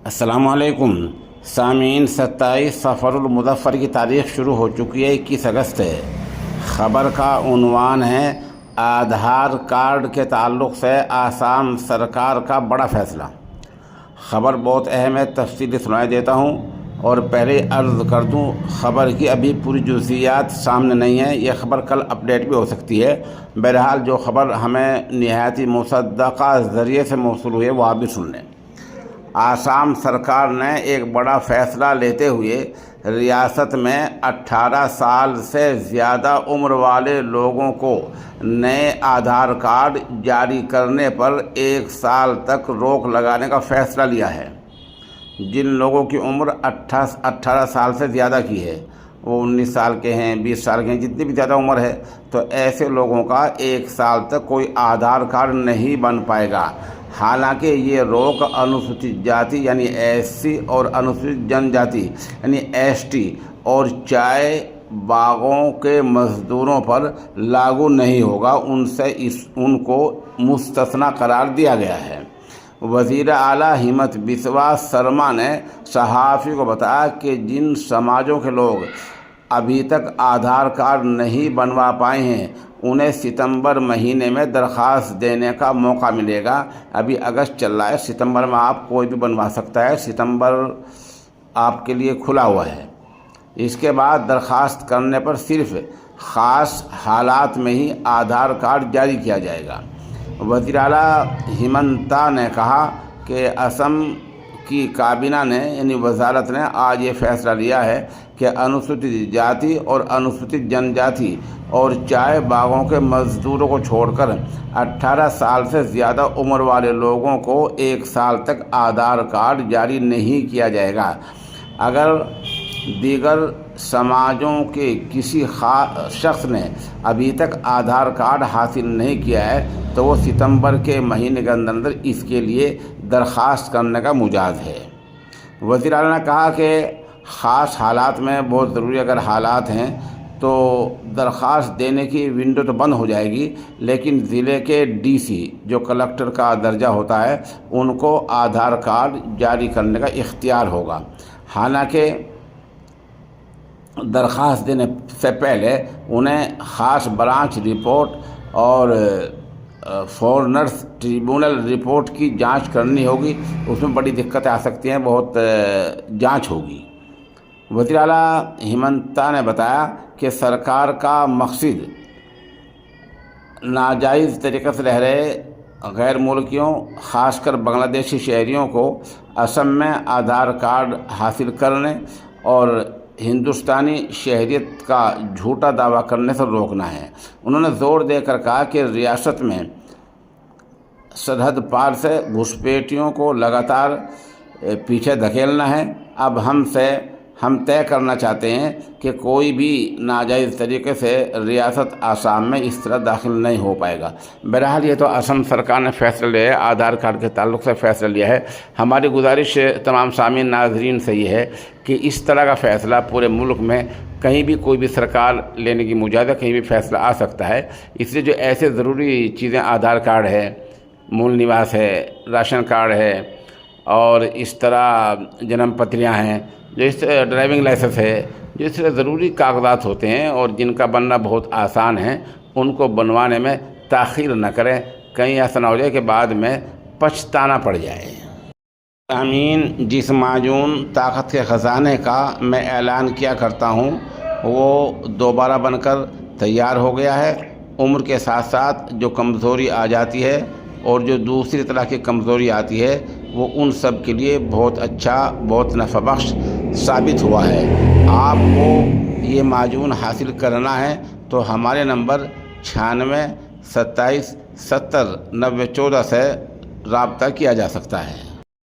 السلام علیکم سامعین، 27 سفر المظفر کی تاریخ شروع ہو چکی ہے، 21 اگست ہے۔ خبر کا عنوان ہے آدھار کارڈ کے تعلق سے آسام سرکار کا بڑا فیصلہ۔ خبر بہت اہم ہے، تفصیلی سنائی دیتا ہوں، اور پہلے عرض کر دوں خبر کی ابھی پوری جزئیات سامنے نہیں ہے، یہ خبر کل اپڈیٹ بھی ہو سکتی ہے۔ بہرحال جو خبر ہمیں نہایت مصدقہ ذریعے سے موصول ہوئی ہے وہ آپ بھی سن لیں۔ آسام سرکار نے ایک بڑا فیصلہ لیتے ہوئے ریاست میں 18 سال سے زیادہ عمر والے لوگوں کو نئے آدھار کارڈ جاری کرنے پر 1 سال تک روک لگانے کا فیصلہ لیا ہے۔ جن لوگوں کی عمر 18 سال سے زیادہ کی ہے، وہ 19 سال کے ہیں، 20 سال کے ہیں، جتنی بھی زیادہ عمر ہے، تو ایسے لوگوں کا 1 سال تک کوئی آدھار کارڈ نہیں بن پائے گا۔ حالانکہ یہ روک انوسوچت جاتی یعنی SC اور انوسوچت جن جاتی یعنی ST اور چائے باغوں کے مزدوروں پر لاگو نہیں ہوگا، ان کو مستثنی قرار دیا گیا ہے۔ وزیر اعلیٰ ہمت بسوا سرما نے صحافی کو بتایا کہ جن سماجوں کے لوگ ابھی تک آدھار کارڈ نہیں بنوا پائے ہیں، انہیں ستمبر مہینے میں درخواست دینے کا موقع ملے گا۔ ابھی اگست چل رہا ہے، ستمبر میں آپ کوئی بھی بنوا سکتا ہے، ستمبر آپ کے لیے کھلا ہوا ہے۔ اس کے بعد درخواست کرنے پر صرف خاص حالات میں ہی آدھار کارڈ جاری کیا جائے گا۔ وزیر اعلیٰ ہمنتا نے کہا کہ اسم کی کابینہ نے یعنی وزارت نے آج یہ فیصلہ لیا ہے کہ انوسوچت جاتی اور انوسوچت جن جاتی اور چائے باغوں کے مزدوروں کو چھوڑ کر 18 سال سے زیادہ عمر والے لوگوں کو 1 سال تک آدھار کارڈ جاری نہیں کیا جائے گا۔ اگر دیگر سماجوں کے کسی شخص نے ابھی تک آدھار کارڈ حاصل نہیں کیا ہے تو وہ ستمبر کے مہینے کے اندر اس کے لیے درخواست کرنے کا مجاز ہے۔ وزیر اعلیٰ نے کہا کہ خاص حالات میں بہت ضروری اگر حالات ہیں تو درخواست دینے کی ونڈو تو بند ہو جائے گی، لیکن ضلع کے DC جو کلکٹر کا درجہ ہوتا ہے ان کو آدھار کارڈ جاری کرنے کا اختیار ہوگا۔ حالانکہ درخواست دینے سے پہلے انہیں خاص برانچ رپورٹ اور فورنرز ٹریبونل رپورٹ کی جانچ کرنی ہوگی، اس میں بڑی دقتیں آ سکتی ہیں، بہت جانچ ہوگی۔ وزیر اعلیٰ ہمنتا نے بتایا کہ سرکار کا مقصد ناجائز طریقے سے رہ رہے غیر ملکیوں خاص کر بنگلہ دیشی شہریوں کو اسم میں آدھار کارڈ حاصل کرنے اور ہندوستانی شہریت کا جھوٹا دعویٰ کرنے سے روکنا ہے۔ انہوں نے زور دے کر کہا کہ ریاست میں سرحد پار سے گھسپیٹیوں کو لگاتار پیچھے دھکیلنا ہے۔ اب ہم طے کرنا چاہتے ہیں کہ کوئی بھی ناجائز طریقے سے ریاست آسام میں اس طرح داخل نہیں ہو پائے گا۔ بہرحال یہ تو آسام سرکار نے فیصلہ لیا ہے، آدھار کارڈ کے تعلق سے فیصلہ لیا ہے۔ ہماری گزارش تمام سامعین ناظرین سے یہ ہے کہ اس طرح کا فیصلہ پورے ملک میں کہیں بھی کوئی بھی سرکار لینے کی مجاز ہے، کہیں بھی فیصلہ آ سکتا ہے۔ اس لیے جو ایسے ضروری چیزیں آدھار کارڈ ہے، مول نواس ہے، راشن کارڈ ہے، اور اس طرح جنم پتریاں ہیں، جو اس طرح ڈرائیونگ لائسنس ہے، جو اس طرح ضروری کاغذات ہوتے ہیں اور جن کا بننا بہت آسان ہے، ان کو بنوانے میں تاخیر نہ کریں، کہیں ایسا نہ ہو جائے کہ بعد میں پچھتانا پڑ جائے۔ سامعین، جس معجون طاقت کے خزانے کا میں اعلان کیا کرتا ہوں وہ دوبارہ بن کر تیار ہو گیا ہے۔ عمر کے ساتھ ساتھ جو کمزوری آ جاتی ہے اور جو دوسری طرح کی کمزوری آتی ہے وہ ان سب کے لیے بہت اچھا، بہت نفع بخش ثابت ہوا ہے۔ آپ کو یہ معجون حاصل کرنا ہے تو ہمارے نمبر 96 27 70 90 14 سے رابطہ کیا جا سکتا ہے۔